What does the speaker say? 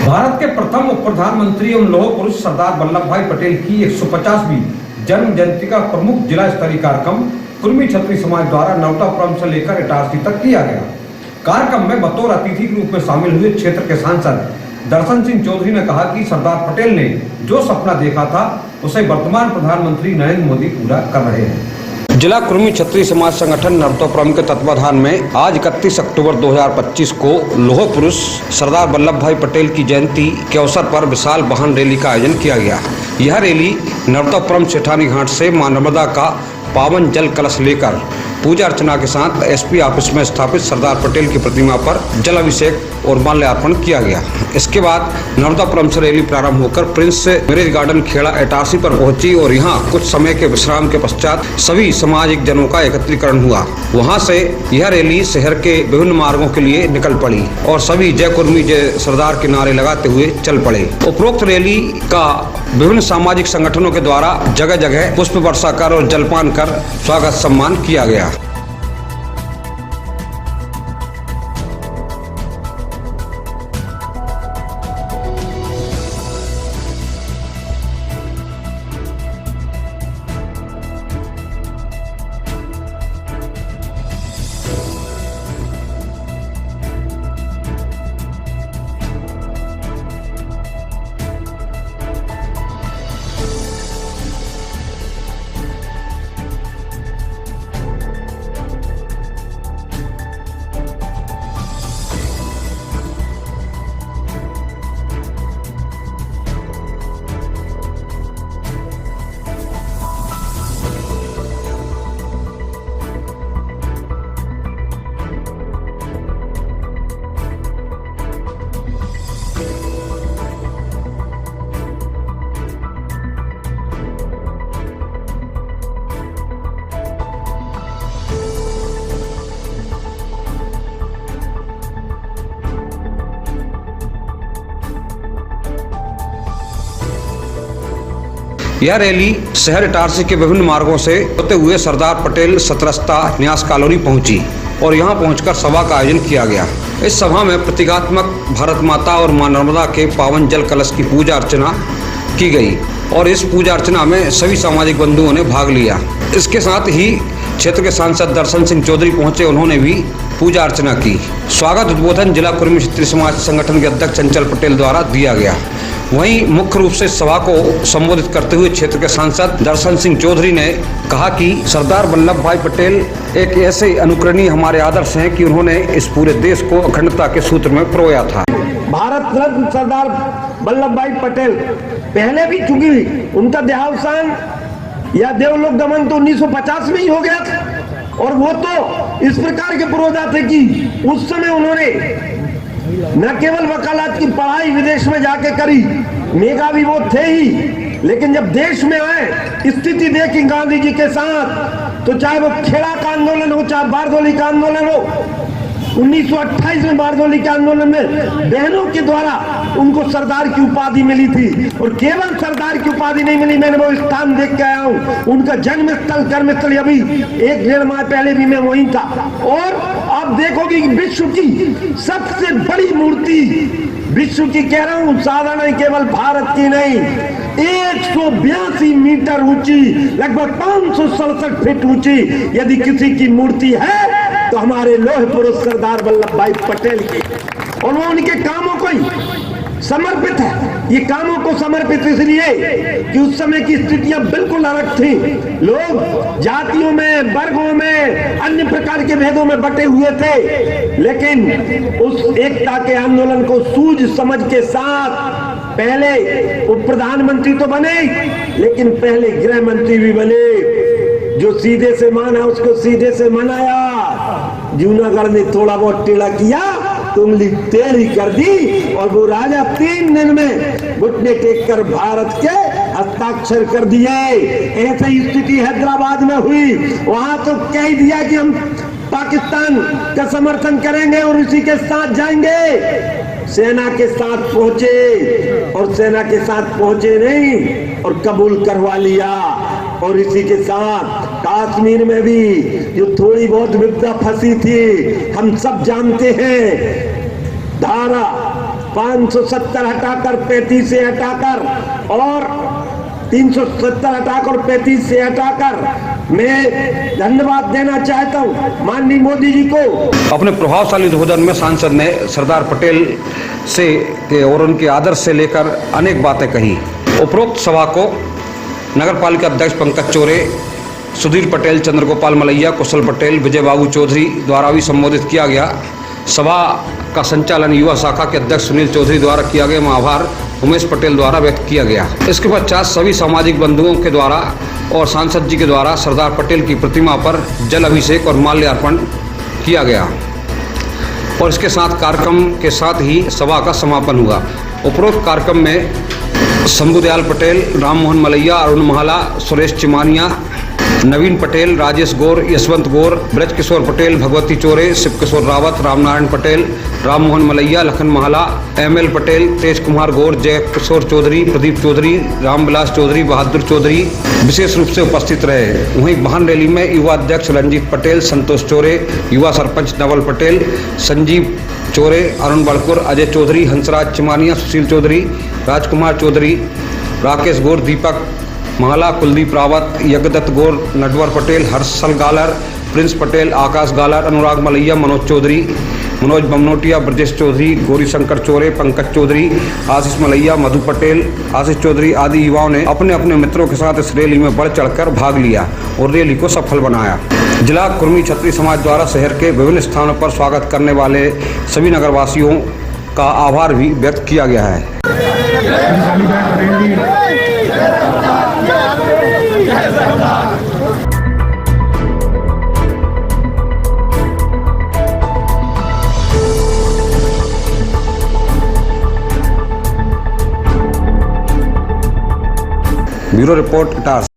भारत के प्रथम उप प्रधानमंत्री एवं लौह पुरुष सरदार वल्लभ भाई पटेल की 150वीं जन्म जयंती का प्रमुख जिला स्तरीय कार्यक्रम कुर्मी छत्री समाज द्वारा नवतापुरम से लेकर इटारसी तक किया गया। कार्यक्रम में बतौर अतिथि के रूप में शामिल हुए क्षेत्र के सांसद दर्शन सिंह चौधरी ने कहा कि सरदार पटेल ने जो सपना देखा था उसे वर्तमान प्रधानमंत्री नरेंद्र मोदी पूरा कर रहे हैं। जिला कुर्मी छत्री समाज संगठन नवतापुरम के तत्वाधान में आज 31 अक्टूबर 2025 को लौह पुरुष सरदार वल्लभ भाई पटेल की जयंती के अवसर पर विशाल वाहन रैली का आयोजन किया गया। यह रैली नवतापुरम सेठानी घाट से मां नर्मदा का पावन जल कलश लेकर पूजा अर्चना के साथ एसपी ऑफिस में स्थापित सरदार पटेल की प्रतिमा पर जल अभिषेक और माल्यार्पण किया गया। इसके बाद नर्मदापुरम से रैली प्रारंभ होकर prince marriage garden Kheda Itarsi पर पहुंची और यहां कुछ समय के विश्राम के पश्चात सभी सामाजिक जनों का एकत्रीकरण हुआ। वहां से यह रैली शहर के विभिन्न मार्गों के लिए निकल पड़ी और सभी जय कुर्मी जय सरदार के नारे लगाते हुए चल पड़े। उपरोक्त रैली का विभिन्न सामाजिक संगठनों के द्वारा जगह जगह पुष्प वर्षा कर और जलपान कर स्वागत सम्मान किया गया। यह रैली शहर इटारसी के विभिन्न मार्गों से होते हुए सरदार पटेल सतरस्ता न्यास कॉलोनी पहुंची और यहां पहुंचकर सभा का आयोजन किया गया। इस सभा में प्रतीकात्मक भारत माता और मां नर्मदा के पावन जल कलश की पूजा अर्चना की गई और इस पूजा अर्चना में सभी सामाजिक बंधुओं ने भाग लिया। इसके साथ ही क्षेत्र के सांसद दर्शन सिंह चौधरी पहुंचे, उन्होंने भी पूजा अर्चना की। स्वागत उद्बोधन जिला कुर्मी छत्री समाज संगठन के अध्यक्ष चंचल पटेल द्वारा दिया गया। वहीं मुख्य रूप से सभा को संबोधित करते हुए क्षेत्र के सांसद दर्शन सिंह चौधरी ने कहा कि सरदार वल्लभ भाई पटेल एक ऐसे अनुकरणीय हमारे आदर्श हैं कि उन्होंने इस पूरे देश को अखंडता के सूत्र में पिरोया था। भारत रत्न सरदार वल्लभ भाई पटेल पहले भी, चूंकि उनका देहावसान या देवलोक गमन तो 1950 में ही हो गया था और वो तो इस प्रकार के पुरोधा थे कि उस समय उन्होंने न केवल वकालत की पढ़ाई विदेश में जाके करी, मेधावी वो थे ही, लेकिन जब देश में आए स्थिति देखी गांधी जी के साथ, तो चाहे वो खेड़ा का आंदोलन हो चाहे बारदोली का आंदोलन हो, 1928 में बारदोली के आंदोलन में बहनों के द्वारा उनको सरदार की उपाधि मिली थी और केवल सरदार की उपाधि नहीं मिली, मैंने वो स्थान देख के आया हूँ। उनका जन्म स्थल कर्म स्थल अभी 1-1.5 माह पहले भी मैं वहीं था और आप देखोगे कि विश्व की सबसे बड़ी मूर्ति, विश्व की कह रहा हूँ, साधारण केवल भारत की नहीं, 182 मीटर ऊंची, लगभग 567 फीट ऊंची यदि किसी की मूर्ति है तो हमारे लौह पुरुष सरदार वल्लभ भाई पटेल की, और वो उनके कामों को ही समर्पित है। ये कामों को समर्पित इसलिए कि उस समय की स्थितियां बिल्कुल अलग थी। लोग जातियों में, वर्गों में, अन्य प्रकार के भेदों में बटे हुए थे, लेकिन उस एकता के आंदोलन को सूझ समझ के साथ पहले उप प्रधानमंत्री तो बने, लेकिन पहले गृह मंत्री भी बने। जो सीधे से माना उसको सीधे से मनाया, जूनागढ़ ने थोड़ा बहुत टेढ़ा किया तो उंगली टेढ़ी कर दी और वो राजा 3 दिन में घुटने टेक कर भारत के हस्ताक्षर कर दिए। ऐसी ही स्थिति हैदराबाद में हुई, वहां तो कह दिया कि हम पाकिस्तान का समर्थन करेंगे और उसी के साथ जाएंगे। सेना के साथ पहुंचे और सेना के साथ पहुंचे नहीं और कबूल करवा लिया। और इसी के साथ कश्मीर में भी जो थोड़ी बहुत विपदा फंसी थी, हम सब जानते हैं, धारा 570 हटाकर 35 से हटाकर और 370 हटाकर 35 से हटाकर मैं धन्यवाद देना चाहता हूं माननीय मोदी जी को। अपने प्रभावशाली उद्बोधन में सांसद ने सरदार पटेल से और उनके आदर्श से लेकर अनेक बातें कही। उपरोक्त सभा को नगर पालिका अध्यक्ष पंकज चोरे, सुधीर पटेल, चंद्रगोपाल मलैया, कुशल पटेल, विजय बाबू चौधरी द्वारा भी संबोधित किया गया। सभा का संचालन युवा शाखा के अध्यक्ष सुनील चौधरी द्वारा किया गया। आभार उमेश पटेल द्वारा व्यक्त किया गया। इसके पश्चात सभी सामाजिक बंधुओं के द्वारा और सांसद जी के द्वारा सरदार पटेल की प्रतिमा पर जल अभिषेक और माल्यार्पण किया गया और इसके साथ कार्यक्रम के साथ ही सभा का समापन हुआ। उपरोक्त कार्यक्रम में शंभुदयाल पटेल, राम मोहन मलैया, अरुण महाला, सुरेश चिमानिया, नवीन पटेल, राजेश गौर, यशवंत गौर, ब्रज किशोर पटेल, भगवती चोरे, शिव किशोर रावत, रामनारायण पटेल, राम मोहन मलैया, लखन महाला, एमएल पटेल, तेज कुमार गौर, जय किशोर चौधरी, प्रदीप चौधरी, रामविलास चौधरी, बहादुर चौधरी विशेष रूप से उपस्थित रहे। वहीं वाहन रैली में युवा अध्यक्ष रंजीत पटेल, संतोष चौरे, युवा सरपंच नवल पटेल, संजीव चौरे, अरुण बड़कुर, अजय चौधरी, हंसराज चिमानिया, सुशील चौधरी, राजकुमार चौधरी, राकेश गौर, दीपक माला, कुलदीप रावत, यज्ञदत्त गौर, नटवर पटेल, हर्षल गालर, प्रिंस पटेल, आकाश गालर, अनुराग मलैया, मनोज चौधरी, मनोज बमनोटिया, ब्रजेश चौधरी, गौरी शंकर चौरे, पंकज चौधरी, आशीष मलैया, मधु पटेल, आशीष चौधरी आदि युवाओं ने अपने अपने मित्रों के साथ इस रैली में बढ़ चढ़कर भाग लिया और रैली को सफल बनाया। जिला कुर्मी छत्री समाज द्वारा शहर के विभिन्न स्थानों पर स्वागत करने वाले सभी नगरवासियों का आभार भी व्यक्त किया गया है। Bureau report इटास।